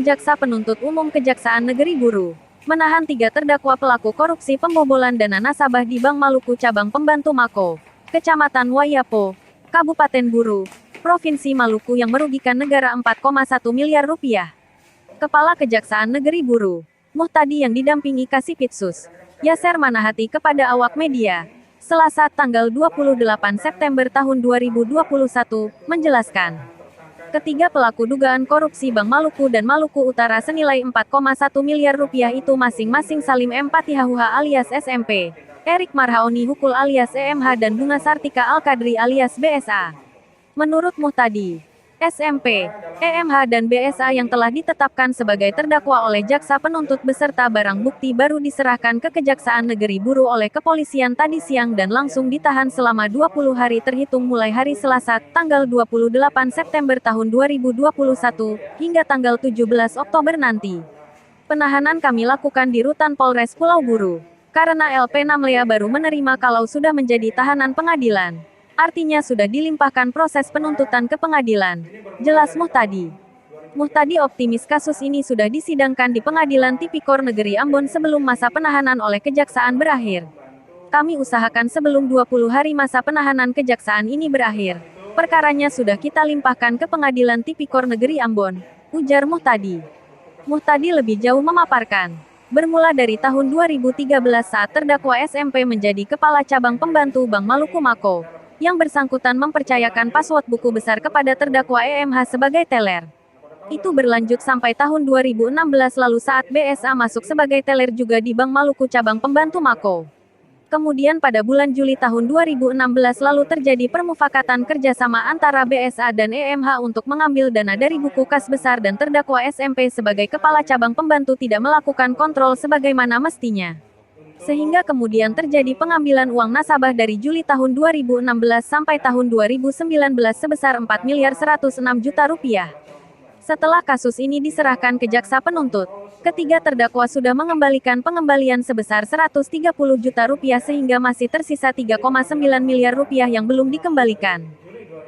Jaksa Penuntut Umum Kejaksaan Negeri Buru menahan 3 terdakwa pelaku korupsi pembobolan dana nasabah di Bank Maluku Cabang Pembantu Mako, Kecamatan Wayapo, Kabupaten Buru, Provinsi Maluku yang merugikan negara 4,1 miliar rupiah. Kepala Kejaksaan Negeri Buru, Muhtadi yang didampingi Kasipitsus, Yaser Manahati kepada awak media, Selasa tanggal 28 September tahun 2021, menjelaskan. Ketiga pelaku dugaan korupsi Bank Maluku dan Maluku Utara senilai 4,1 miliar rupiah itu masing-masing Salim M. Patihahuha alias SMP, Erik Marhaoni Hukul alias EMH dan Bunga Sartika Al-Kadri alias BSA. Menurut Muhtadi, SMP, EMH dan BSA yang telah ditetapkan sebagai terdakwa oleh jaksa penuntut beserta barang bukti baru diserahkan ke Kejaksaan Negeri Buru oleh kepolisian tadi siang dan langsung ditahan selama 20 hari terhitung mulai hari Selasa, tanggal 28 September tahun 2021, hingga tanggal 17 Oktober nanti. Penahanan kami lakukan di Rutan Polres Pulau Buru, karena LP Namlea baru menerima kalau sudah menjadi tahanan pengadilan. Artinya sudah dilimpahkan proses penuntutan ke pengadilan, jelas Muhtadi. Muhtadi optimis kasus ini sudah disidangkan di Pengadilan Tipikor Negeri Ambon sebelum masa penahanan oleh Kejaksaan berakhir. Kami usahakan sebelum 20 hari masa penahanan Kejaksaan ini berakhir. Perkaranya sudah kita limpahkan ke Pengadilan Tipikor Negeri Ambon, ujar Muhtadi. Muhtadi lebih jauh memaparkan. Bermula dari tahun 2013 saat terdakwa SMP menjadi Kepala Cabang Pembantu Bank Maluku Mako, yang bersangkutan mempercayakan password buku besar kepada terdakwa EMH sebagai teller. Itu berlanjut sampai tahun 2016 lalu saat BSA masuk sebagai teller juga di Bank Maluku Cabang Pembantu Mako. Kemudian pada bulan Juli tahun 2016 lalu terjadi permufakatan kerjasama antara BSA dan EMH untuk mengambil dana dari buku kas besar dan terdakwa SMP sebagai Kepala Cabang Pembantu tidak melakukan kontrol sebagaimana mestinya. Sehingga kemudian terjadi pengambilan uang nasabah dari Juli tahun 2016 sampai tahun 2019 sebesar 4 miliar 106 juta rupiah. Setelah kasus ini diserahkan ke jaksa penuntut, ketiga terdakwa sudah mengembalikan pengembalian sebesar 130 juta rupiah sehingga masih tersisa 3,9 miliar rupiah yang belum dikembalikan.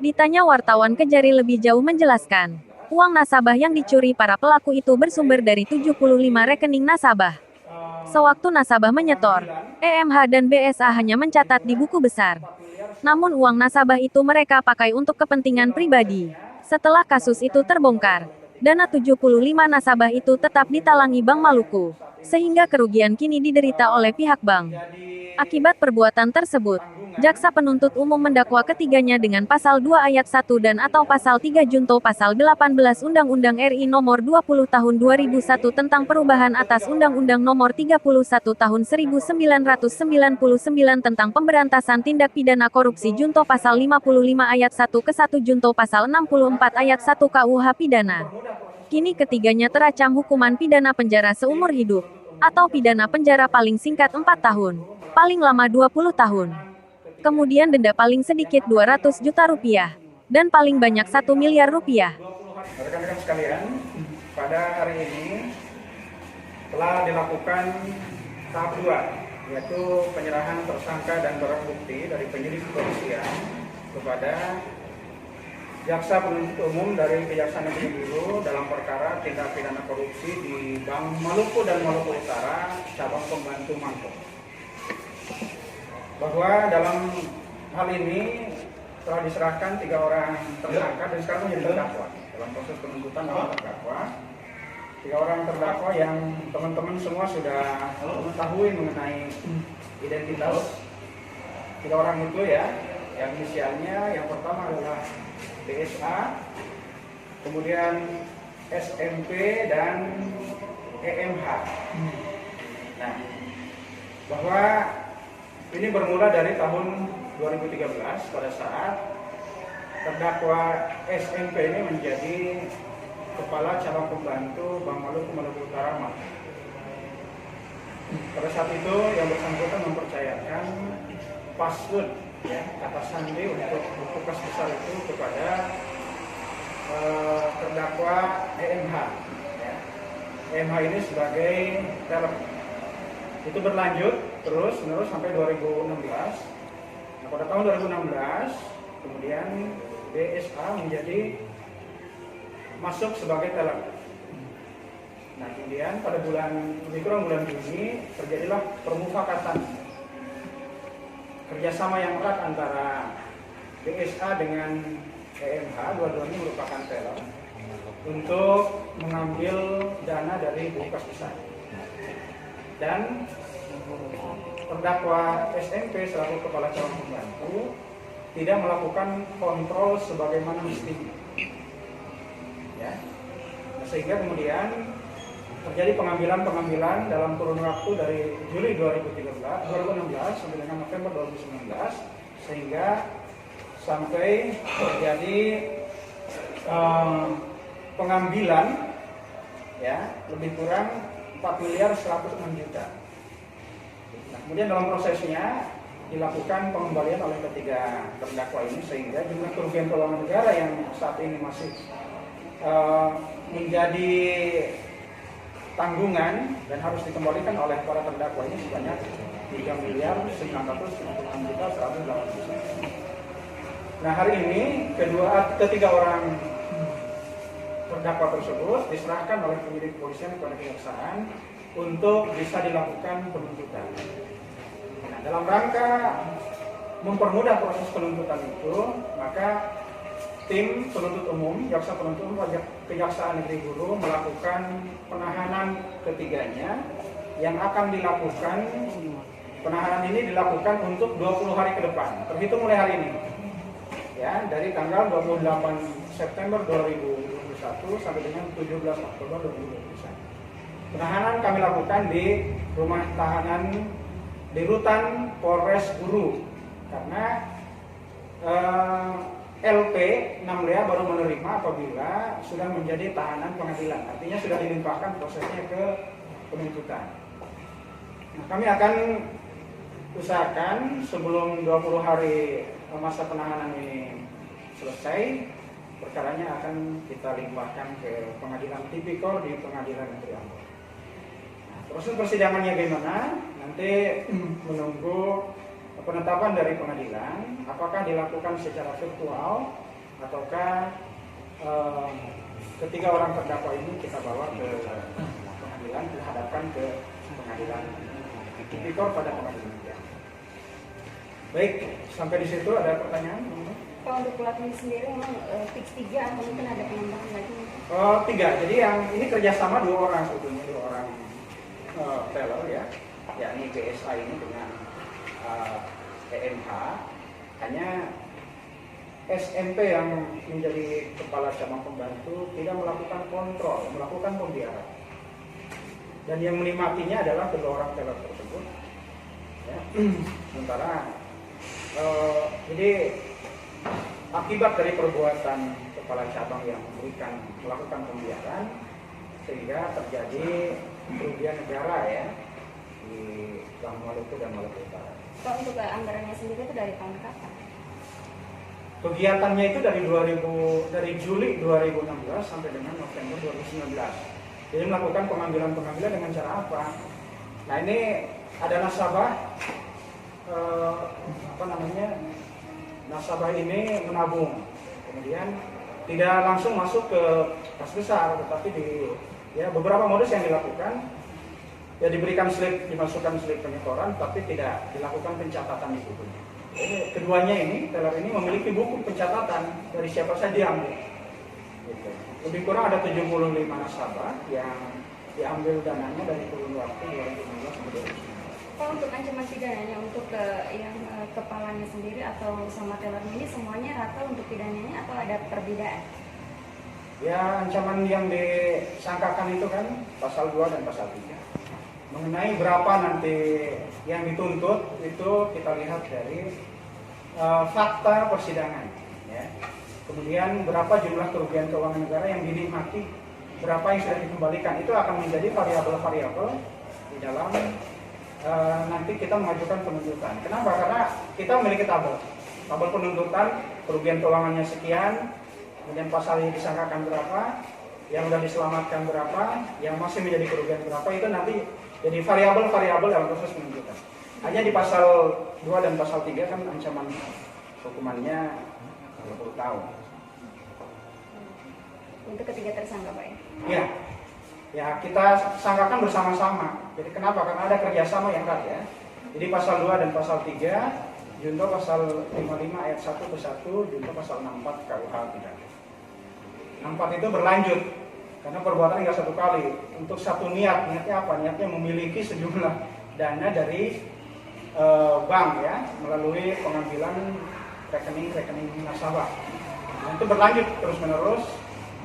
Ditanya wartawan Kejari lebih jauh menjelaskan, uang nasabah yang dicuri para pelaku itu bersumber dari 75 rekening nasabah. Sewaktu nasabah menyetor, EMH dan BSA hanya mencatat di buku besar. Namun uang nasabah itu mereka pakai untuk kepentingan pribadi. Setelah kasus itu terbongkar, dana 75 nasabah itu tetap ditalangi Bank Maluku, sehingga kerugian kini diderita oleh pihak bank. Akibat perbuatan tersebut, jaksa penuntut umum mendakwa ketiganya dengan pasal 2 ayat 1 dan atau pasal 3 junto pasal 18 Undang-Undang RI nomor 20 tahun 2001 tentang perubahan atas Undang-Undang nomor 31 tahun 1999 tentang pemberantasan tindak pidana korupsi junto pasal 55 ayat 1 ke 1 junto pasal 64 ayat 1 KUH pidana. Kini ketiganya terancam hukuman pidana penjara seumur hidup, atau pidana penjara paling singkat 4 tahun, paling lama 20 tahun. Kemudian denda paling sedikit 200 juta rupiah, dan paling banyak 1 miliar rupiah. Rekan-rekan sekalian, pada hari ini telah dilakukan tahap 2, yaitu penyerahan tersangka dan barang bukti dari penyidik kepolisian kepada jaksa penuntut umum dari Kejaksaan Negeri Buru dalam perkara tindak pidana korupsi di Bank Maluku dan Maluku Utara, Cabang Pembantu Mako. Bahwa dalam hal ini telah diserahkan 3 orang tersangka dan sekarang menjadi terdakwa. Dalam proses penuntutan dalam terdakwa, 3 orang terdakwa yang teman-teman semua sudah mengetahui mengenai identitas 3 orang itu ya. Yang inisialnya yang pertama adalah BSA, kemudian SMP dan EMH. Nah, bahwa ini bermula dari tahun 2013 pada saat terdakwa SMP ini menjadi Kepala Cabang Pembantu Bank Maluku Maluku Utara Mako. Pada saat itu yang bersangkutan mempercayakan password ya, kata sandi untuk buku kas besar itu kepada terdakwa EMH. Ya. EMH ini sebagai teller. Itu berlanjut terus menerus sampai 2016. Nah, pada tahun 2016 kemudian BSA menjadi masuk sebagai teller. Nah, kemudian pada lebih kurang bulan Juni terjadilah permufakatan kerjasama yang erat antara BSA dengan EMH, dua-duanya merupakan teller, untuk mengambil dana dari bekas besar. Dan terdakwa SMP selaku kepala calon pembantu tidak melakukan kontrol sebagaimana mestinya. Ya. Nah, sehingga kemudian terjadi pengambilan dalam kurun waktu dari Juli 2016 sampai dengan November 2019, sehingga sampai terjadi pengambilan ya lebih kurang 4 miliar 106 juta. Nah, kemudian dalam prosesnya dilakukan pengembalian oleh ketiga terdakwa ini, sehingga jumlah kerugian keuangan negara yang saat ini masih menjadi tanggungan dan harus dikembalikan oleh para terdakwa ini sebanyak 3 miliar 996 juta 180. Nah, hari ini ketiga orang terdakwa tersebut diserahkan oleh penyidik kepolisian kepada kejaksaan untuk bisa dilakukan penuntutan. Nah, dalam rangka mempermudah proses penuntutan itu, maka tim penuntut umum, jaksa penuntut umum Kejaksaan Negeri Guru melakukan penahanan ketiganya yang akan dilakukan. Penahanan ini dilakukan untuk 20 hari ke depan, terhitung mulai hari ini. Ya, dari tanggal 28 September 2021 sampai dengan 17 Oktober 2021. Penahanan kami lakukan di rumah tahanan di Rutan Polres Guru karena LP 6 Lea baru menerima apabila sudah menjadi tahanan pengadilan, artinya sudah dilimpahkan prosesnya ke penuntutan. Nah, kami akan usahakan sebelum 20 hari masa penahanan ini selesai, perkaranya akan kita limpahkan ke pengadilan tipikor di Pengadilan Negeri Ambon. Nah, proses persidangannya bagaimana? Nanti menunggu penetapan dari pengadilan, apakah dilakukan secara virtual ataukah ketiga orang terdakwa ini kita bawa ke pengadilan, dihadapkan ke pengadilan tipikor pada pengadilan. Baik, sampai di situ ada pertanyaan? Kalau untuk pelatih sendiri memang fix 3 atau mungkin ada penambahan lagi? Oh, 3. Jadi yang ini kerjasama 2 orang sebetulnya, 2 orang teller ya, yakni BSA ini dengan EMH. Hanya SMP yang menjadi kepala cabang pembantu tidak melakukan kontrol, melakukan pembiaran. Dan yang menikmatinya adalah kedua orang teller tersebut. Ya. Sementara jadi akibat dari perbuatan kepala cabang yang melakukan pembiaran, sehingga terjadi kerugian negara ya di Bang Maluku dan Maluku Utara. Kalau untuk anggarannya sendiri itu dari tahun kapan? Kegiatannya itu dari Juli 2016 sampai dengan November 2019. Jadi melakukan pengambilan dengan cara apa? Nah, ini ada nasabah nasabah ini menabung, kemudian tidak langsung masuk ke kas besar, tetapi beberapa modus yang dilakukan. Ya, diberikan slip, dimasukkan slip penyetoran, tapi tidak dilakukan pencatatan di bukunya. Jadi keduanya ini, teller ini memiliki buku pencatatan dari siapa saja diambil. Gitu. Lebih kurang ada 75 nasabah yang diambil dananya dari kurun waktu 2016 sampai 2019. Kalau untuk ancaman pidananya untuk yang kepalanya sendiri atau sama teller ini semuanya rata untuk pidananya atau ada perbedaan? Ya, ancaman yang disangkakan itu kan pasal 2 dan pasal 3. Mengenai berapa nanti yang dituntut itu kita lihat dari fakta persidangan ya. Kemudian berapa jumlah kerugian keuangan negara yang dinikmati, berapa yang sudah dikembalikan, itu akan menjadi variabel-variabel di dalam nanti kita mengajukan penuntutan. Kenapa? Karena kita memiliki tabel penuntutan, kerugian keuangannya sekian, kemudian pasal yang disangkakan berapa, yang sudah diselamatkan berapa, yang masih menjadi kerugian berapa, itu nanti jadi variabel-variabel dalam proses penuntutan. Hanya di pasal 2 dan pasal 3 kan ancaman hukumannya 20 tahun. Untuk ketiga tersangka, Pak ya? Ya. ya kita sangkakan bersama-sama. Jadi kenapa? Karena ada kerjasama yang erat ya. Jadi pasal 2 dan pasal 3, junto pasal 55 ayat 1 ke 1, junto pasal 64 KUH pidana. 64 itu berlanjut, karena perbuatan nggak satu kali. Untuk satu niatnya apa? Niatnya memiliki sejumlah dana dari bank ya, melalui pengambilan rekening nasabah. Dan itu berlanjut terus-menerus,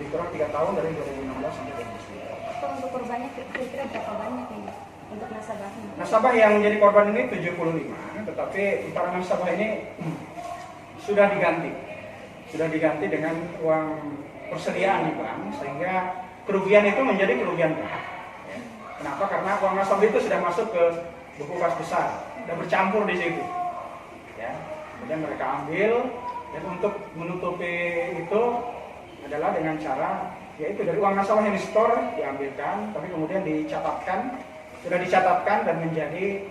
dikurang 3 tahun dari 2016 sampai 2019. Atau untuk korbannya kira-kira berapa banyak nih untuk nasabahnya? Nasabah yang menjadi korban ini 75, tetapi para nasabah ini sudah diganti dengan uang persediaan di bank, sehingga kerugian itu menjadi kerugian bank. Ya. Kenapa? Karena uang nasabah itu sudah masuk ke buku kas besar, sudah bercampur di situ. Ya. Kemudian mereka ambil, dan untuk menutupi itu adalah dengan cara yaitu dari uang nasabah yang di-store diambilkan, tapi kemudian sudah dicatatkan dan menjadi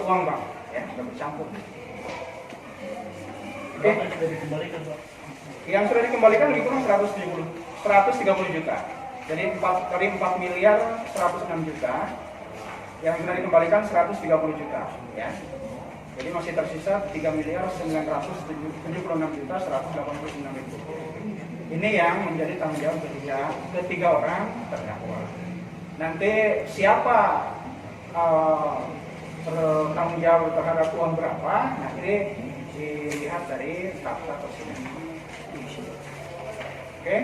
uang bank, ya, sudah bercampur. Oke. Sudah dikembalikan, Pak? Yang sudah dikembalikan lebih kurang 130 juta. Jadi 4 miliar 106 juta. Yang sudah dikembalikan 130 juta, ya. Jadi masih tersisa 3 miliar 976 juta 189 ribu. Ini yang menjadi tanggung jawab ketiga orang terdakwa. Nanti siapa bertanggung jawab terhadap uang berapa? Nah, ini dilihat dari fakta persidangan. Oke?